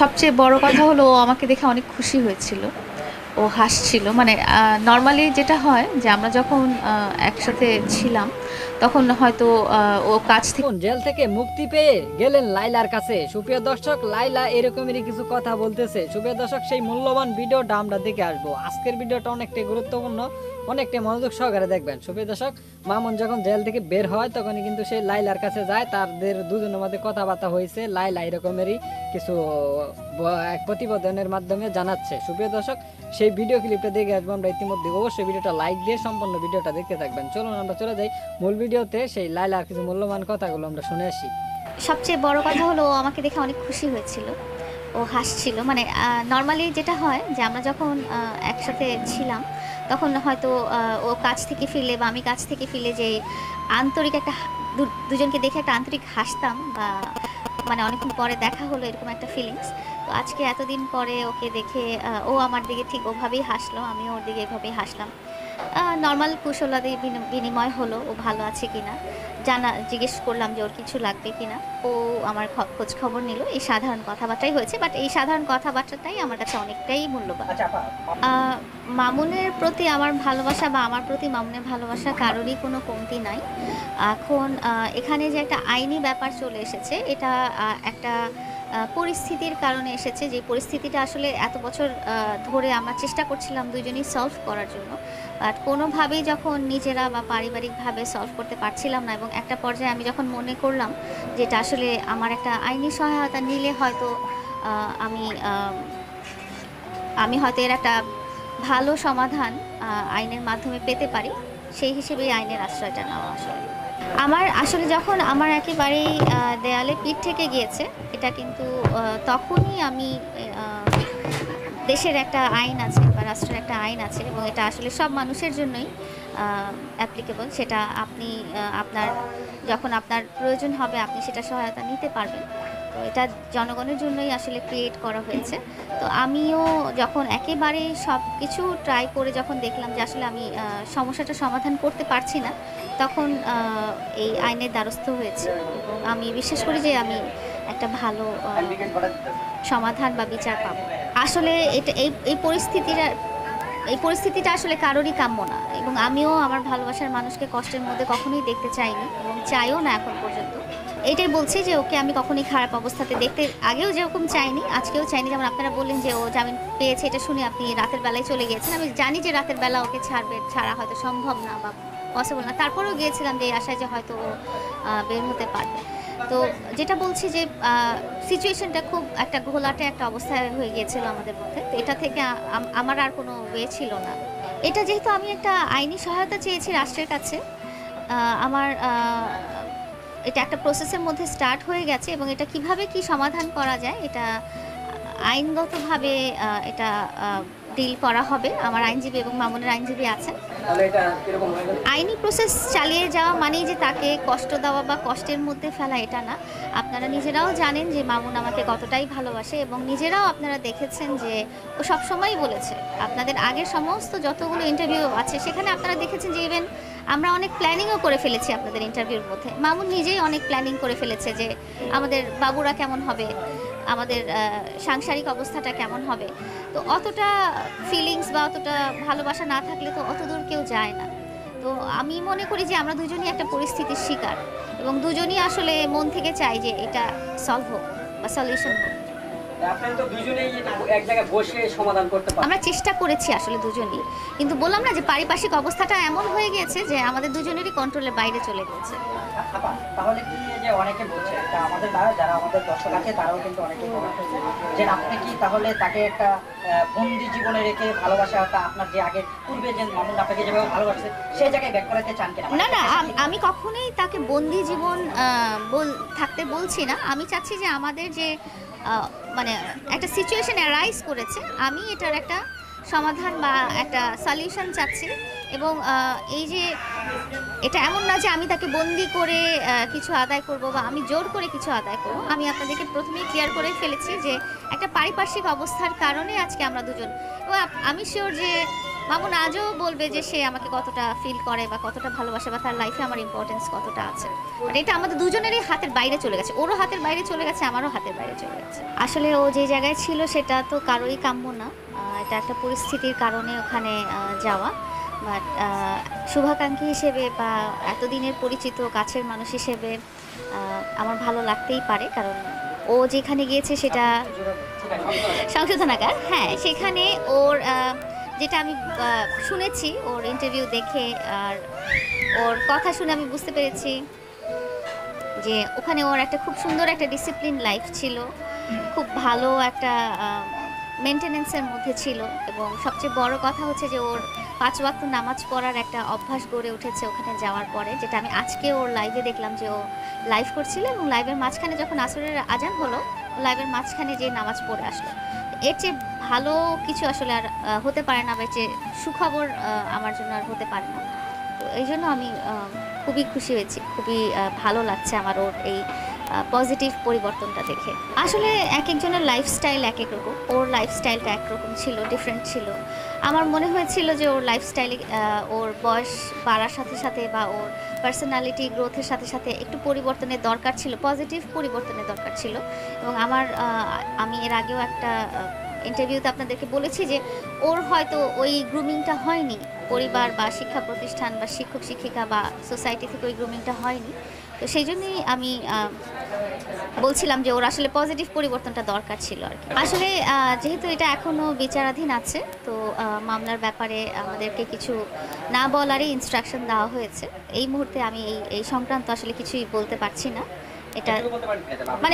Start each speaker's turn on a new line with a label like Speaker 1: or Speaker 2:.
Speaker 1: সবচেয়ে বড় কথা হলো ও আমাকে দেখে অনেক খুশি হয়েছিল। ও হাসছিল। মানে নরমালি যেটা হয় যে আমরা যখন একসাথে ছিলাম তখন হয়তো ও কাজ থেকে
Speaker 2: এখন জেল থেকে মুক্তি পেয়ে গেলেন লাইলার কাছে। সুপ্রিয় দর্শক, লাইলা এরকমই কিছু কথা বলতেছে। সুপ্রিয় দর্শক, সেই মূল্যবান ভিডিওটা আমরা দেখে আসবো। আজকের ভিডিওটা অনেকটাই গুরুত্বপূর্ণ, অনেকটাই মনোযোগ সহকারে দেখবেন। সুপ্রিয় দর্শক, মামুন যখন জেল থেকে বের হয় তখনই কিন্তু সে লাইলার কাছে যায়। তাদের দুজনের মধ্যে কথাবার্তা হয়েছে। লাইলা এরকমেরই কিছু প্রতিবেদনের মাধ্যমে জানাচ্ছে। সুপ্রিয় দর্শক, সেই ভিডিও ক্লিপটা দেখে আসবো আমরা ইতিমধ্যে। অবশ্যই ভিডিওটা লাইক দিয়ে সম্পূর্ণ ভিডিওটা দেখতে থাকবেন। চলুন আমরা চলে যাই মূল ভিডিওতে। সেই লাইলার কিছু মূল্যবান কথাগুলো আমরা শুনে আসি।
Speaker 1: সবচেয়ে বড় কথা হলো ও আমাকে দেখে অনেক খুশি হয়েছিল। ও হাসছিল। মানে নরমালি যেটা হয় যে আমরা যখন একসাথে ছিলাম তখন হয়তো ও কাজ থেকে ফিরলে বা আমি কাজ থেকে ফিরলে যে আন্তরিক একটা দুজনকে দেখে একটা আন্তরিক হাসতাম বা মানে অনেকক্ষণ পরে দেখা হলো এরকম একটা ফিলিংস। তো আজকে এতদিন পরে ওকে দেখে ও আমার দিকে ঠিক ওভাবেই হাসলো, আমিও ওর দিকে এভাবেই হাসলাম। নর্মাল কুশলাদি বিনিময় হলো, ও ভালো আছে কিনা জিজ্ঞেস করলাম যে ওর কিছু লাগবে কিনা। ও আমার খোঁজ খবর নিল। এই সাধারণ কথাবার্তাই হয়েছে, বাট এই সাধারণ কথাবার্তাটাই আমার কাছে অনেকটাই মূল্যবান। মামুনের প্রতি আমার ভালোবাসা বা আমার প্রতি মামুনের ভালোবাসা কারোরই কোনো কমতি নাই। এখন এখানে যে একটা আইনি ব্যাপার চলে এসেছে, এটা একটা পরিস্থিতির কারণে এসেছে। যে পরিস্থিতিটা আসলে এত বছর ধরে আমরা চেষ্টা করছিলাম দুজনেই সলভ করার জন্য, বাট কোনোভাবেই যখন নিজেরা বা পারিবারিকভাবে সলভ করতে পারছিলাম না, এবং একটা পর্যায়ে আমি যখন মনে করলাম যে এটা আসলে আমার একটা আইনি সহায়তা নিলে হয়তো আমি আমি হয়তো এর একটা ভালো সমাধান আইনের মাধ্যমে পেতে পারি, সেই হিসেবেই আইনের আশ্রয়টা নেওয়া। আসলে যখন আমার একেবারেই দেয়ালে পিঠ থেকে গিয়েছে, এটা কিন্তু তখনই আমি দেশের একটা আইন আছে বা রাষ্ট্রের একটা আইন আছে এবং এটা আসলে সব মানুষের জন্যই অ্যাপ্লিকেবল। সেটা আপনি আপনার যখন আপনার প্রয়োজন হবে আপনি সেটা সহায়তা নিতে পারবেন। তো এটা জনগণের জন্যই আসলে ক্রিয়েট করা হয়েছে। তো আমিও যখন একেবারে সব কিছু ট্রাই করে যখন দেখলাম যে আসলে আমি সমস্যাটা সমাধান করতে পারছি না, তখন এই আইনের দ্বারস্থ হয়েছে এবং আমি বিশ্বাস করি যে আমি একটা ভালো সমাধান বা বিচার পাবো। আসলে এটা এই পরিস্থিতিটা আসলে কারোরই কাম্য না, এবং আমিও আমার ভালোবাসার মানুষকে কষ্টের মধ্যে কখনোই দেখতে চাইনি এবং চাইও না এখন পর্যন্ত। এটাই বলছি যে ওকে আমি কখনোই খারাপ অবস্থাতে দেখতে আগেও যেরকম চাইনি, আজকেও চাইনি। যেমন আপনারা বললেন যে ও জামিন পেয়েছে, এটা শুনে আপনি রাতের বেলায় চলে গিয়েছেন। আমি জানি যে রাতের বেলা ওকে ছাড়া হয়তো সম্ভব না বা পসিবল না, তারপরেও গিয়েছিলাম যে এই আশায় যে হয়তো ও বের হতে পারবে। তো যেটা বলছি যে সিচুয়েশনটা খুব একটা ঘোলাটে একটা অবস্থায় হয়ে গিয়েছিল আমাদের মধ্যে। তো এটা থেকে আমার আর কোনো ওয়ে ছিল না। এটা যেহেতু আমি একটা আইনি সহায়তা চেয়েছি রাষ্ট্রের কাছে, আমার এটা একটা প্রসেসের মধ্যে স্টার্ট হয়ে গেছে এবং এটা কিভাবে কি সমাধান করা যায় এটা আইনগতভাবে এটা ডিল করা হবে। আমার আইনজীবী এবং মামুনের আইনজীবী আছেন। আইনি প্রসেস চালিয়ে যাওয়া মানেই যে তাকে কষ্ট দেওয়া বা কষ্টের মধ্যে ফেলা এটা না। আপনারা নিজেরাও জানেন যে মামুন আমাকে কতটাই ভালোবাসে এবং নিজেরাও আপনারা দেখেছেন যে ও সবসময়ই বলেছে। আপনাদের আগের সমস্ত যতগুলো ইন্টারভিউ আছে সেখানে আপনারা দেখেছেন যে ইভেন আমরা অনেক প্ল্যানিংও করে ফেলেছি আপনাদের ইন্টারভিউর মধ্যে। মামুন নিজেই অনেক প্ল্যানিং করে ফেলেছে যে আমাদের বাবুরা কেমন হবে, আমাদের সাংসারিক অবস্থাটা কেমন হবে। তো অতটা ফিলিংস বা অতটা ভালোবাসা না থাকলে তো অত দূর কেউ যায় না। তো আমি মনে করি যে আমরা দুজনই একটা পরিস্থিতির শিকার এবং দুজনই আসলে মন থেকে চাই যে এটা সলভ হোক বা সলিউশন হোক।
Speaker 2: আপনারা তো দুজনেই এক জায়গায় বসে সমাধান করতে পারেন।
Speaker 1: আমরা চেষ্টা করেছি আসলে দুজনই, কিন্তু বললাম না যে পারিপার্শ্বিক অবস্থাটা এমন হয়ে গিয়েছে যে আমাদের দুজনেরই কন্ট্রোলের বাইরে চলে গেছে।
Speaker 3: তাহলে কি যে অনেকে বলছে, আমাদের যারা আমাদের দর্শক আছে তারাও কিন্তু অনেকে যে আপনি কি তাহলে তাকে একটা বন্দি জীবনে রেখে ভালোবাসাটা আপনার যে আগের পূর্বে যে মামুন আপনাকে যেভাবে ভালোবাসে সেই জায়গায় ব্যাক করাতে চান কিনা?
Speaker 1: না না, আমি কখনোই তাকে বন্দি জীবন থাকতে বলছি না। আমি চাচ্ছি যে আমাদের যে মানে একটা সিচুয়েশন অ্যারাইজ করেছে, আমি এটার একটা সমাধান বা একটা সলিউশন চাচ্ছি। এবং এই যে এটা এমন না যে আমি তাকে বন্দি করে কিছু আদায় করব বা আমি জোর করে কিছু আদায় করব। আমি আপনাদেরকে প্রথমেই ক্লিয়ার করে ফেলেছি যে একটা পারিপার্শ্বিক অবস্থার কারণে আজকে আমরা দুজন, এবং আমি শিওর যে মামুন আজও বলবে যে সে আমাকে কতটা ফিল করে বা কতটা ভালোবাসে বা তার লাইফে আমার ইম্পর্টেন্স কতটা আছে। মানে এটা আমাদের দুজনেরই হাতের বাইরে চলে গেছে, ওরও হাতের বাইরে চলে গেছে, আমারও হাতের বাইরে চলে গেছে। আসলে ও যে জায়গায় ছিল সেটা তো কারোই কাম্য না, এটা একটা পরিস্থিতির কারণে ওখানে যাওয়া। বাট শুভাকাঙ্ক্ষী হিসেবে বা এতদিনের পরিচিত কাছের মানুষ হিসেবে আমার ভালো লাগতেই পারে, কারণ ও যেখানে গিয়েছে সেটা সংশোধনাগার। হ্যাঁ, সেখানে ওর যেটা আমি শুনেছি ওর ইন্টারভিউ দেখে আর ওর কথা শুনে আমি বুঝতে পেরেছি যে ওখানে ওর একটা খুব সুন্দর একটা ডিসিপ্লিন লাইফ ছিল, খুব ভালো একটা মেনটেনেন্সের মধ্যে ছিল, এবং সবচেয়ে বড় কথা হচ্ছে যে ওর 5 ওয়াক্ত নামাজ পড়ার একটা অভ্যাস গড়ে উঠেছে ওখানে যাওয়ার পরে, যেটা আমি আজকে ওর লাইভে দেখলাম যে ও লাইভ করছিল এবং লাইভের মাঝখানে যখন আসরের আজান হলো লাইভের মাঝখানে যে নামাজ পড়ে আসলো। এর চেয়ে ভালো কিছু আসলে আর হতে পারে না, বা এর চেয়ে সুখবর আমার জন্য আর হতে পারে না। তো এই জন্য আমি খুবই খুশি হয়েছি, খুবই ভালো লাগছে আমার ওর এই পজিটিভ পরিবর্তনটা দেখে। আসলে এক একজনের লাইফস্টাইল এক এক রকম, ওর লাইফস্টাইলটা একরকম ছিল, ডিফারেন্ট ছিল। আমার মনে হয়েছিল যে ওর লাইফস্টাইলে ওর বয়স বাড়ার সাথে সাথে বা ওর পার্সোনালিটি গ্রোথের সাথে সাথে একটু পরিবর্তনের দরকার ছিল, পজিটিভ পরিবর্তনের দরকার ছিল। এবং আমি এর আগেও একটা ইন্টারভিউতে আপনাদেরকে বলেছি যে ওর হয়তো ওই গ্রুমিংটা হয়নি, পরিবার বা শিক্ষা প্রতিষ্ঠান বা শিক্ষক শিক্ষিকা বা সোসাইটি থেকে ওই গ্রুমিংটা হয়নি। তো সেই জন্যই আমি বলছিলাম যে ওর আসলে পজিটিভ পরিবর্তনটা দরকার ছিল আর কি। আসলে যেহেতু এটা এখনও বিচারাধীন আছে, তো মামলার ব্যাপারে আমাদেরকে কিছু না বলারই ইনস্ট্রাকশন দেওয়া হয়েছে। এই মুহূর্তে আমি এই সংক্রান্ত আসলে কিছুই বলতে পারছি না। এটা মানে